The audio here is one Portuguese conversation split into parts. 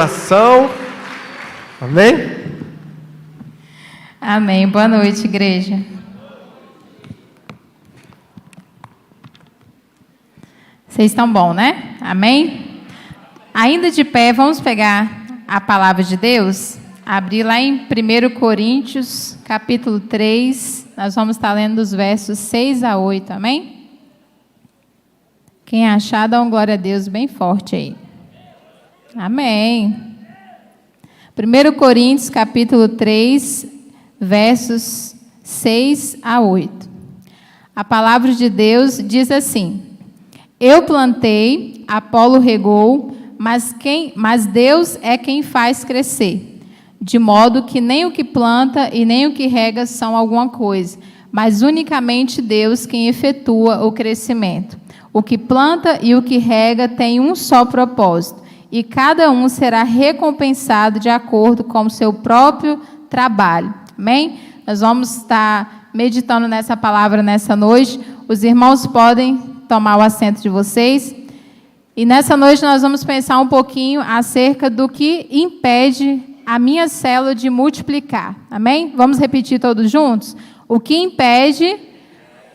Ação. Amém? Amém. Boa noite, igreja. Vocês estão bom, né? Amém? Ainda de pé, vamos pegar a palavra de Deus, abrir lá em 1 Coríntios, capítulo 3, nós vamos estar lendo dos versos 6 a 8, amém? Quem achar, dá um glória a Deus bem forte aí. Amém. 1 Coríntios, capítulo 3, versos 6 a 8. A palavra de Deus diz assim: Eu plantei, Apolo regou, mas Deus é quem faz crescer. De modo que nem o que planta e nem o que rega são alguma coisa, mas unicamente Deus quem efetua o crescimento. O que planta e o que rega têm um só propósito, e cada um será recompensado de acordo com o seu próprio trabalho. Amém? Nós vamos estar meditando nessa palavra nessa noite. Os irmãos podem tomar o assento de vocês. E nessa noite nós vamos pensar um pouquinho acerca do que impede a minha célula de multiplicar. Amém? Vamos repetir todos juntos? O que impede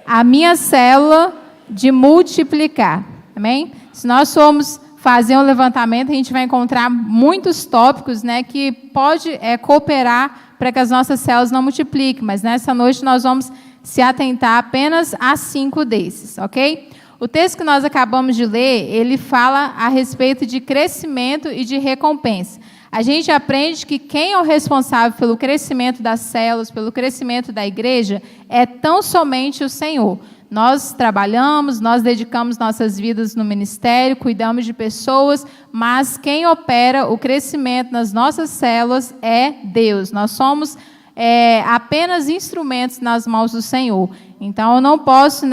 a minha célula de multiplicar. Amém? Se nós formos fazer um levantamento, a gente vai encontrar muitos tópicos, né, que pode cooperar para que as nossas células não multipliquem, mas nessa noite nós vamos se atentar apenas a 5 desses, ok? O texto que nós acabamos de ler, ele fala a respeito de crescimento e de recompensa. A gente aprende que quem é o responsável pelo crescimento das células, pelo crescimento da igreja, é tão somente o Senhor. Nós trabalhamos, nós dedicamos nossas vidas no ministério, cuidamos de pessoas, mas quem opera o crescimento nas nossas células é Deus. Nós somos apenas instrumentos nas mãos do Senhor. Então, eu não posso,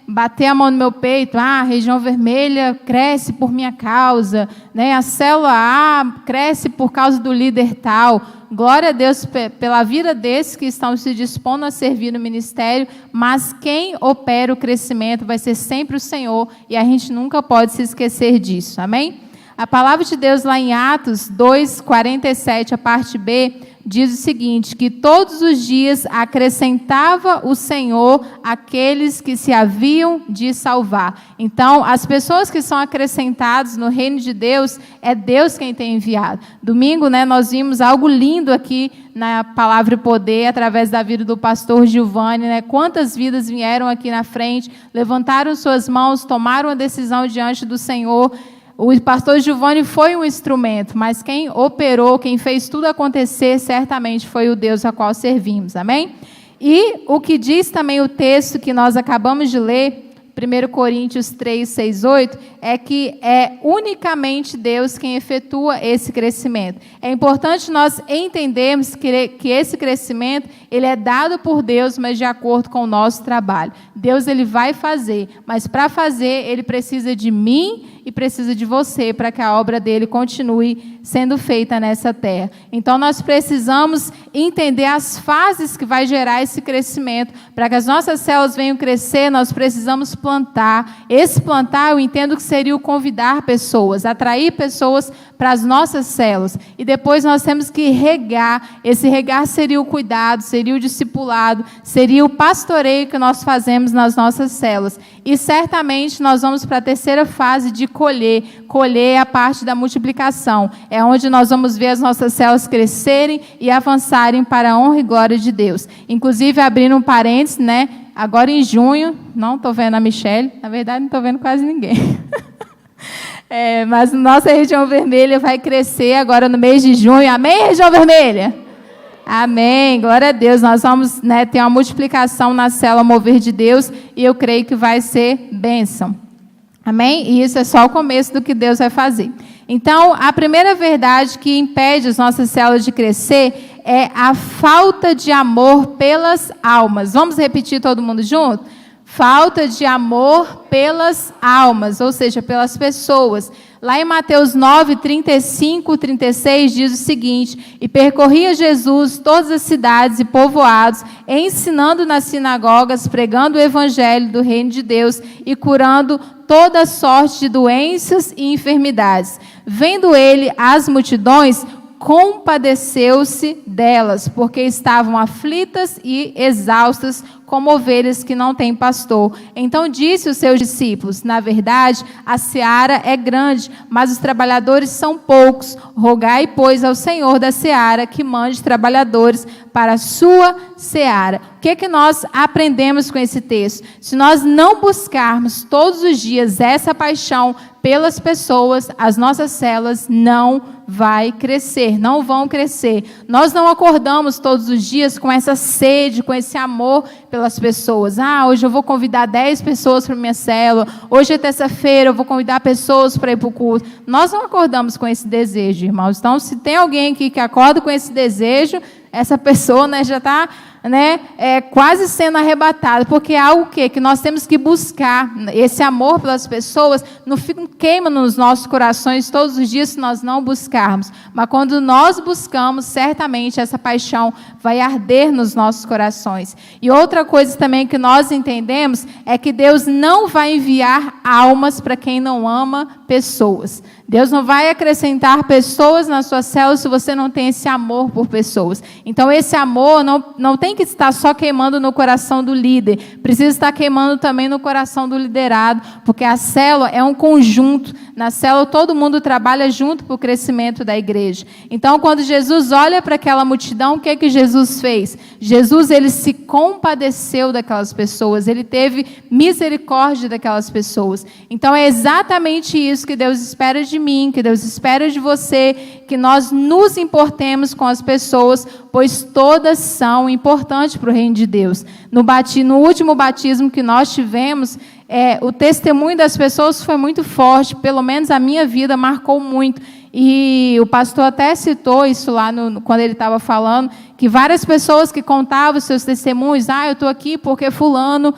bater a mão no meu peito, a região vermelha cresce por minha causa, a célula A cresce por causa do líder tal. Glória a Deus pela vida desses que estão se dispondo a servir no ministério, mas quem opera o crescimento vai ser sempre o Senhor, e a gente nunca pode se esquecer disso, amém? A palavra de Deus lá em Atos 2:47, a parte B, diz o seguinte, que todos os dias acrescentava o Senhor aqueles que se haviam de salvar. Então, as pessoas que são acrescentadas no reino de Deus, é Deus quem tem enviado. Domingo, nós vimos algo lindo aqui na Palavra e Poder, através da vida do pastor Giovanni, quantas vidas vieram aqui na frente, levantaram suas mãos, tomaram a decisão diante do Senhor. O pastor Giovanni foi um instrumento, mas quem operou, quem fez tudo acontecer, certamente foi o Deus a qual servimos, amém? E o que diz também o texto que nós acabamos de ler, 1 Coríntios 3, 6, 8, é que é unicamente Deus quem efetua esse crescimento. É importante nós entendermos que esse crescimento, ele é dado por Deus, mas de acordo com o nosso trabalho. Deus, ele vai fazer, mas para fazer, ele precisa de mim e precisa de você para que a obra dele continue sendo feita nessa terra. Então, nós precisamos entender as fases que vai gerar esse crescimento. Para que as nossas células venham crescer, nós precisamos plantar. Esse plantar, eu entendo que seria o convidar pessoas, atrair pessoas para as nossas células. E depois nós temos que regar. Esse regar seria o cuidado, seria o discipulado, seria o pastoreio que nós fazemos nas nossas células. E certamente nós vamos para a terceira fase de colher. Colher é a parte da multiplicação. É onde nós vamos ver as nossas células crescerem e avançarem para a honra e glória de Deus. Inclusive, abrindo um parênteses, agora em junho, não estou vendo a Michelle, na verdade não estou vendo quase ninguém. Mas nossa região vermelha vai crescer agora no mês de junho. Amém, região vermelha? Amém, glória a Deus. Nós vamos ter uma multiplicação na célula Mover de Deus e eu creio que vai ser bênção. Amém? E isso é só o começo do que Deus vai fazer. Então, a primeira verdade que impede as nossas células de crescer é a falta de amor pelas almas. Vamos repetir todo mundo junto? Falta de amor pelas almas, ou seja, pelas pessoas. Lá em Mateus 9, 35, 36, diz o seguinte: e percorria Jesus todas as cidades e povoados, ensinando nas sinagogas, pregando o evangelho do reino de Deus e curando toda sorte de doenças e enfermidades. Vendo ele as multidões, compadeceu-se delas, porque estavam aflitas e exaustas, como ovelhas que não têm pastor. Então disse aos seus discípulos: na verdade, a seara é grande, mas os trabalhadores são poucos. Rogai, pois, ao Senhor da seara que mande trabalhadores para a sua seara. O que nós aprendemos com esse texto? Se nós não buscarmos todos os dias essa paixão pelas pessoas, as nossas células não vão crescer. Nós não acordamos todos os dias com essa sede, com esse amor pelas pessoas. Hoje eu vou convidar 10 pessoas para a minha célula. Hoje é terça-feira, eu vou convidar pessoas para ir para o culto. Nós não acordamos com esse desejo, irmãos. Então, se tem alguém aqui que acorda com esse desejo, essa pessoa, já está quase sendo arrebatada, porque é algo que nós temos que buscar. Esse amor pelas pessoas não queima nos nossos corações todos os dias se nós não buscarmos, mas quando nós buscamos, certamente essa paixão vai arder nos nossos corações. E outra coisa também que nós entendemos é que Deus não vai enviar almas para quem não ama pessoas. Deus não vai acrescentar pessoas na sua célula se você não tem esse amor por pessoas. Então, esse amor não tem que estar só queimando no coração do líder. Precisa estar queimando também no coração do liderado, porque a célula é um conjunto. Na célula, todo mundo trabalha junto para o crescimento da igreja. Então, quando Jesus olha para aquela multidão, o que Jesus fez? Jesus, ele se compadeceu daquelas pessoas. Ele teve misericórdia daquelas pessoas. Então, é exatamente isso que Deus espera de mim, que Deus espera de você, que nós nos importemos com as pessoas, pois todas são importantes para o reino de Deus. No último batismo que nós tivemos, o testemunho das pessoas foi muito forte, pelo menos a minha vida marcou muito. E o pastor até citou isso lá quando ele estava falando, que várias pessoas que contavam seus testemunhos, eu estou aqui porque fulano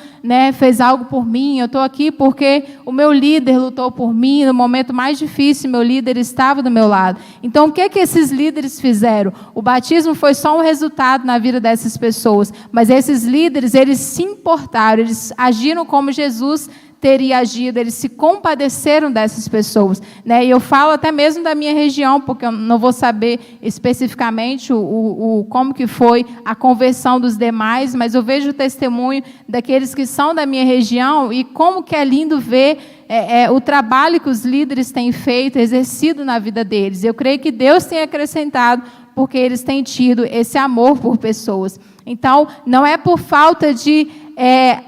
fez algo por mim, eu estou aqui porque o meu líder lutou por mim, no momento mais difícil, meu líder estava do meu lado. Então, o que esses líderes fizeram? O batismo foi só um resultado na vida dessas pessoas, mas esses líderes, eles se importaram, eles agiram como Jesus teria agido, eles se compadeceram dessas pessoas. E eu falo até mesmo da minha região, porque eu não vou saber especificamente como que foi a conversão dos demais, mas eu vejo o testemunho daqueles que são da minha região e como que é lindo ver o trabalho que os líderes têm feito, exercido na vida deles. Eu creio que Deus tem acrescentado, porque eles têm tido esse amor por pessoas. Então, não é por falta de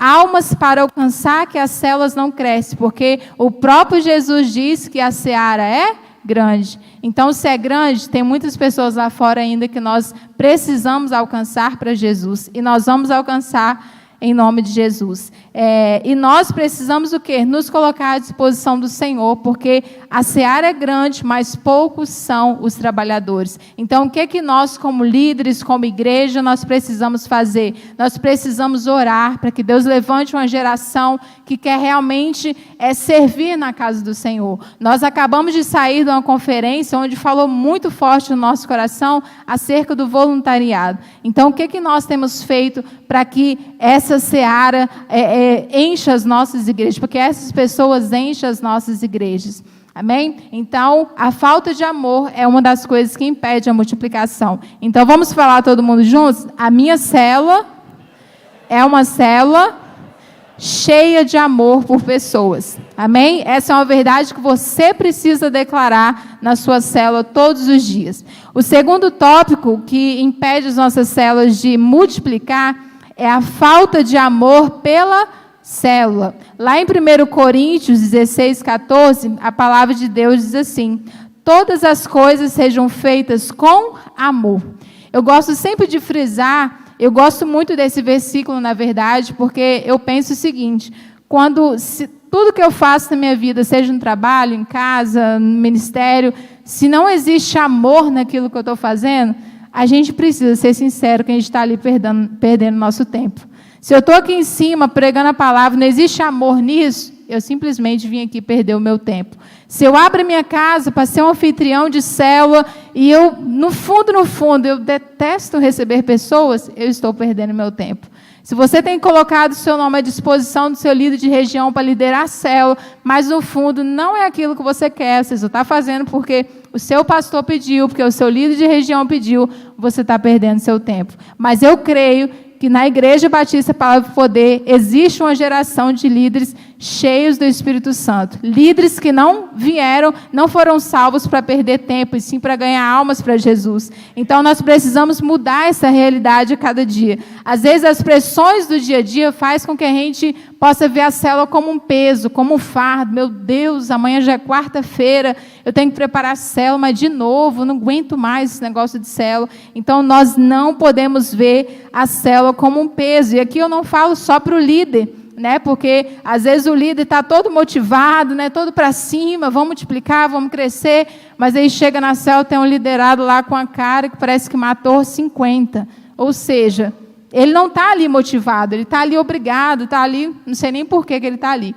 almas para alcançar que as células não crescem, porque o próprio Jesus diz que a seara é grande. Então, se é grande, tem muitas pessoas lá fora ainda que nós precisamos alcançar para Jesus, e nós vamos alcançar em nome de Jesus. E nós precisamos o quê? Nos colocar à disposição do Senhor, porque a seara é grande, mas poucos são os trabalhadores. Então, o que nós, como líderes, como igreja, nós precisamos fazer? Nós precisamos orar para que Deus levante uma geração que quer realmente servir na casa do Senhor. Nós acabamos de sair de uma conferência onde falou muito forte no nosso coração acerca do voluntariado. Então, o que nós temos feito para que essa seara encha as nossas igrejas, porque essas pessoas enchem as nossas igrejas. Amém? Então, a falta de amor é uma das coisas que impede a multiplicação. Então, vamos falar todo mundo juntos? A minha célula é uma célula cheia de amor por pessoas. Amém? Essa é uma verdade que você precisa declarar na sua célula todos os dias. O segundo tópico que impede as nossas células de multiplicar é a falta de amor pela célula. Lá em 1 Coríntios 16, 14, a palavra de Deus diz assim: todas as coisas sejam feitas com amor. Eu gosto sempre de frisar, eu gosto muito desse versículo, na verdade, porque eu penso o seguinte: tudo que eu faço na minha vida, seja no trabalho, em casa, no ministério, se não existe amor naquilo que eu estou fazendo, a gente precisa ser sincero que a gente está ali perdendo nosso tempo. Se eu estou aqui em cima pregando a palavra, não existe amor nisso, eu simplesmente vim aqui perder o meu tempo. Se eu abro a minha casa para ser um anfitrião de célula e eu, no fundo, eu detesto receber pessoas, eu estou perdendo meu tempo. Se você tem colocado o seu nome à disposição do seu líder de região para liderar a célula, mas no fundo não é aquilo que você quer, você só está fazendo porque o seu pastor pediu, porque o seu líder de região pediu, você está perdendo seu tempo. Mas eu creio que na Igreja Batista Palavra do Poder existe uma geração de líderes cheios do Espírito Santo. Líderes que não vieram, não foram salvos para perder tempo, e sim para ganhar almas para Jesus. Então, nós precisamos mudar essa realidade a cada dia. Às vezes, as pressões do dia a dia fazem com que a gente possa ver a célula como um peso, como um fardo. Meu Deus, amanhã já é quarta-feira, eu tenho que preparar a célula, mas de novo, não aguento mais esse negócio de célula. Então, nós não podemos ver a célula como um peso. E aqui eu não falo só para o líder, né? Porque às vezes o líder está todo motivado, né? Todo para cima, vamos multiplicar, vamos crescer, mas aí chega na célula, tem um liderado lá com a cara que parece que matou 50. Ou seja, ele não está ali motivado, ele está ali obrigado, está ali, não sei nem por que ele está ali.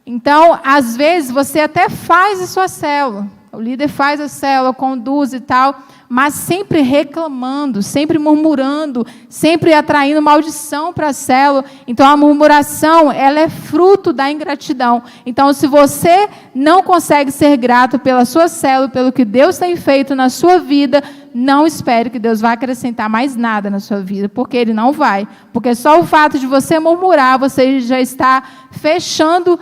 Então, às vezes, você até faz a sua célula, o líder faz a célula, conduz e tal, mas sempre reclamando, sempre murmurando, sempre atraindo maldição para a célula. Então, a murmuração, ela é fruto da ingratidão. Então, se você não consegue ser grato pela sua célula, pelo que Deus tem feito na sua vida, não espere que Deus vai acrescentar mais nada na sua vida, porque Ele não vai. Porque só o fato de você murmurar, você já está fechando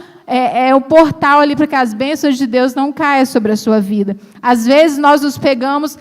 o portal ali para que as bênçãos de Deus não caiam sobre a sua vida. Às vezes nós nos pegamos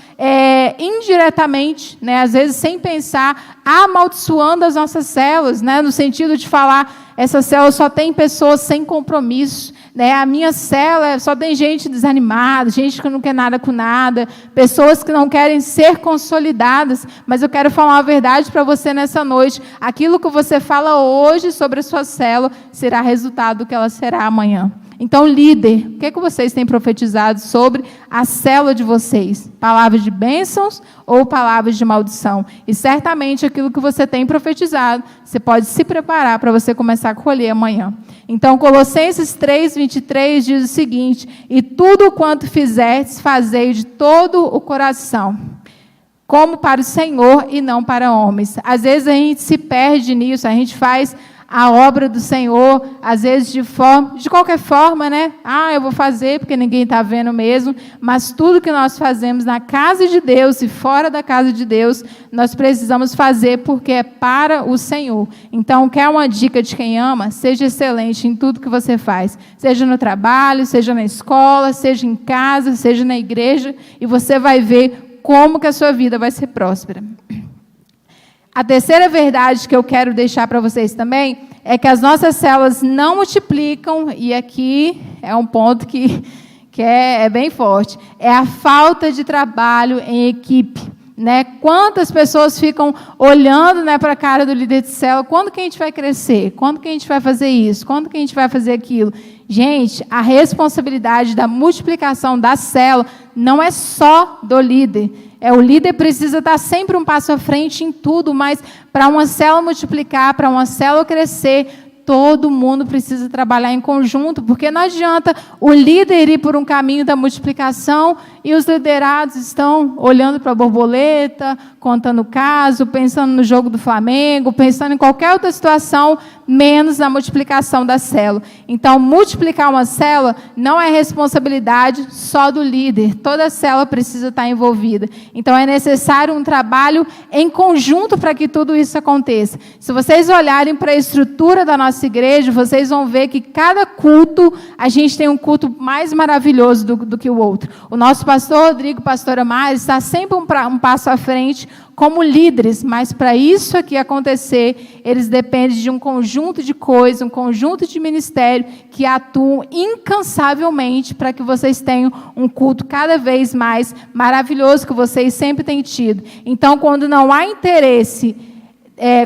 indiretamente, né, às vezes sem pensar, amaldiçoando as nossas células, né, no sentido de falar, essa célula só tem pessoas sem compromisso, né, a minha célula só tem gente desanimada, gente que não quer nada com nada, pessoas que não querem ser consolidadas. Mas eu quero falar uma verdade para você nessa noite: aquilo que você fala hoje sobre a sua célula será resultado do que ela será amanhã. Então, líder, o que vocês têm profetizado sobre a célula de vocês? Palavras de bênçãos ou palavras de maldição? E certamente aquilo que você tem profetizado, você pode se preparar para você começar a colher amanhã. Então, Colossenses 3:23 diz o seguinte: e tudo quanto fizerdes, fazei de todo o coração, como para o Senhor e não para homens. Às vezes a gente se perde nisso, a gente faz a obra do Senhor, às vezes de qualquer forma, né? Eu vou fazer porque ninguém está vendo mesmo, mas tudo que nós fazemos na casa de Deus e fora da casa de Deus, nós precisamos fazer porque é para o Senhor. Então, quer uma dica de quem ama? Seja excelente em tudo que você faz, seja no trabalho, seja na escola, seja em casa, seja na igreja, e você vai ver como que a sua vida vai ser próspera. A terceira verdade que eu quero deixar para vocês também é que as nossas células não multiplicam, e aqui é um ponto que é bem forte, é a falta de trabalho em equipe. Né? Quantas pessoas ficam olhando, né, para a cara do líder de célula? Quando que a gente vai crescer? Quando que a gente vai fazer isso? Quando que a gente vai fazer aquilo? Gente, a responsabilidade da multiplicação da célula não é só do líder. O líder precisa estar sempre um passo à frente em tudo, mas para uma célula multiplicar, para uma célula crescer, todo mundo precisa trabalhar em conjunto, porque não adianta o líder ir por um caminho da multiplicação e os liderados estão olhando para a borboleta, contando o caso, pensando no jogo do Flamengo, pensando em qualquer outra situação, menos na multiplicação da célula. Então, multiplicar uma célula não é responsabilidade só do líder, toda a célula precisa estar envolvida. Então, é necessário um trabalho em conjunto para que tudo isso aconteça. Se vocês olharem para a estrutura da nossa igreja, vocês vão ver que cada culto, a gente tem um culto mais maravilhoso do que o outro. O nosso pastor Rodrigo, pastora Mari, está sempre um passo à frente como líderes, mas para isso aqui acontecer, eles dependem de um conjunto de coisas, um conjunto de ministério que atuam incansavelmente para que vocês tenham um culto cada vez mais maravilhoso que vocês sempre têm tido. Então, quando não há interesse,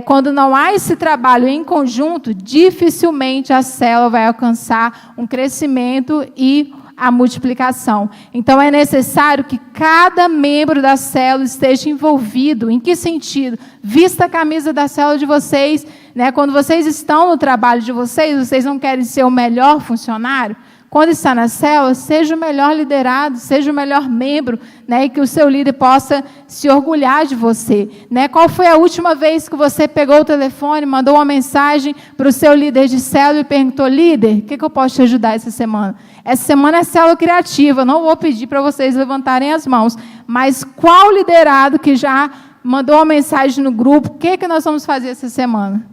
quando não há esse trabalho em conjunto, dificilmente a célula vai alcançar um crescimento e a multiplicação. Então, é necessário que cada membro da célula esteja envolvido. Em que sentido? Vista a camisa da célula de vocês, né? Quando vocês estão no trabalho de vocês não querem ser o melhor funcionário? Quando está na célula, seja o melhor liderado, seja o melhor membro, né? E que o seu líder possa se orgulhar de você, né? Qual foi a última vez que você pegou o telefone, mandou uma mensagem para o seu líder de célula e perguntou: líder, o que eu posso te ajudar essa semana? Essa semana é célula criativa, não vou pedir para vocês levantarem as mãos, mas qual liderado que já mandou uma mensagem no grupo, o que nós vamos fazer essa semana?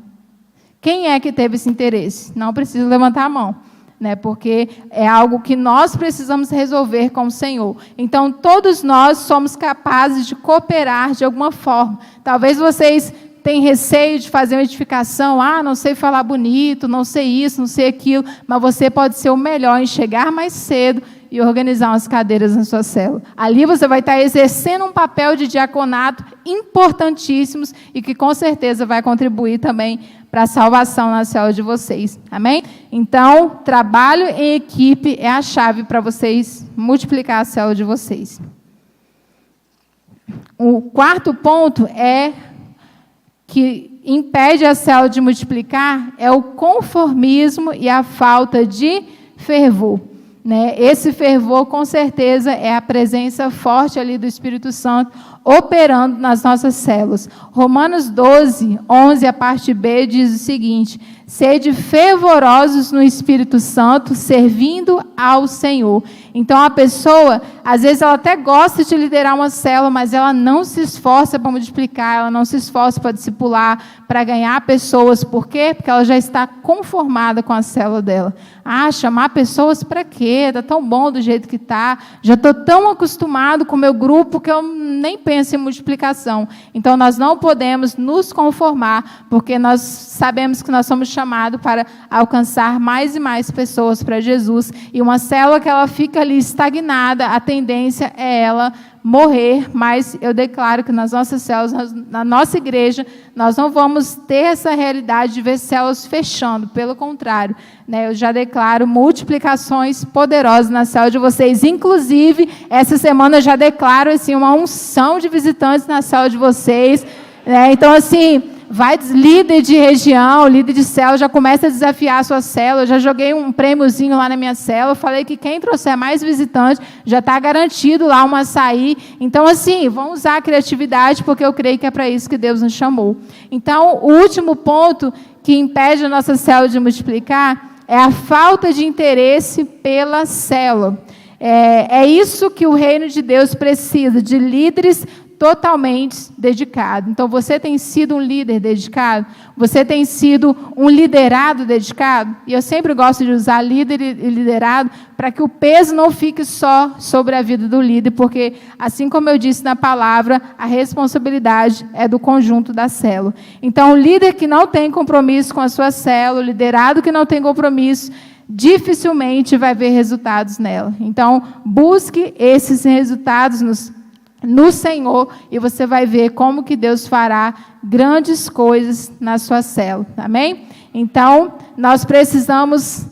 Quem é que teve esse interesse? Não precisa levantar a mão, né? Porque é algo que nós precisamos resolver com o Senhor. Então, todos nós somos capazes de cooperar de alguma forma. Talvez vocês tenham receio de fazer uma edificação, não sei falar bonito, não sei isso, não sei aquilo, mas você pode ser o melhor em chegar mais cedo e organizar umas cadeiras na sua célula. Ali você vai estar exercendo um papel de diaconato importantíssimos e que com certeza vai contribuir também para a salvação na célula de vocês. Amém? Então, trabalho em equipe é a chave para vocês multiplicar a célula de vocês. O quarto ponto que impede a célula de multiplicar é o conformismo e a falta de fervor, né? Esse fervor, com certeza, é a presença forte ali do Espírito Santo operando nas nossas células. Romanos 12, 11, a parte B, diz o seguinte: sede fervorosos no Espírito Santo, servindo ao Senhor. Então, a pessoa, às vezes, ela até gosta de liderar uma célula, mas ela não se esforça para multiplicar, ela não se esforça para discipular, para ganhar pessoas. Por quê? Porque ela já está conformada com a célula dela. Chamar pessoas para quê? Está tão bom do jeito que está. Já estou tão acostumado com o meu grupo que eu nem penso em multiplicação. Então, nós não podemos nos conformar, porque nós sabemos que nós somos chamados para alcançar mais e mais pessoas para Jesus. E uma célula que ela fica ali estagnada, a tendência é ela morrer, mas eu declaro que nas nossas células, na nossa igreja, nós não vamos ter essa realidade de ver células fechando, pelo contrário, né? Eu já declaro multiplicações poderosas na célula de vocês, inclusive, essa semana eu já declaro assim, uma unção de visitantes na célula de vocês, né? Então, assim, vai líder de região, líder de célula, já começa a desafiar a sua célula. Eu já joguei um prêmiozinho lá na minha célula, falei que quem trouxer mais visitantes já está garantido lá um açaí. Então, assim, vamos usar a criatividade, porque eu creio que é para isso que Deus nos chamou. Então, o último ponto que impede a nossa célula de multiplicar é a falta de interesse pela célula. É isso que o reino de Deus precisa, de líderes totalmente dedicado. Então, você tem sido um líder dedicado? Você tem sido um liderado dedicado? E eu sempre gosto de usar líder e liderado para que o peso não fique só sobre a vida do líder, porque, assim como eu disse na palavra, a responsabilidade é do conjunto da célula. Então, o líder que não tem compromisso com a sua célula, o liderado que não tem compromisso, dificilmente vai ver resultados nela. Então, busque esses resultados no Senhor, e você vai ver como que Deus fará grandes coisas na sua célula. Amém? Então, nós precisamos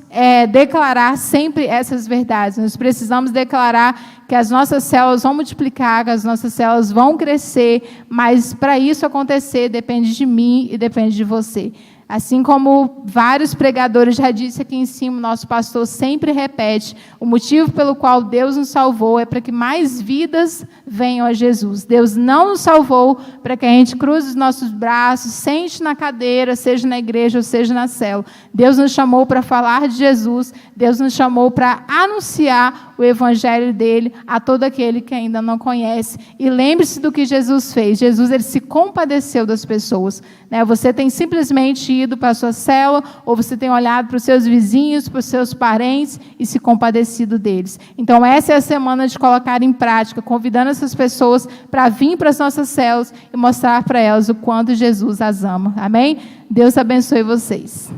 declarar sempre essas verdades. Nós precisamos declarar que as nossas células vão multiplicar, que as nossas células vão crescer, mas para isso acontecer depende de mim e depende de você. Assim como vários pregadores já disseram aqui em cima, o nosso pastor sempre repete, o motivo pelo qual Deus nos salvou é para que mais vidas venham a Jesus. Deus não nos salvou para que a gente cruze os nossos braços, sente na cadeira, seja na igreja ou seja na célula. Deus nos chamou para falar de Jesus, Deus nos chamou para anunciar o evangelho dele a todo aquele que ainda não conhece. E lembre-se do que Jesus fez. Jesus, ele se compadeceu das pessoas, né? Você tem simplesmente ido para a sua célula, ou você tem olhado para os seus vizinhos, para os seus parentes e se compadecido deles. Então, essa é a semana de colocar em prática, convidando essas pessoas para vir para as nossas células e mostrar para elas o quanto Jesus as ama. Amém? Deus abençoe vocês.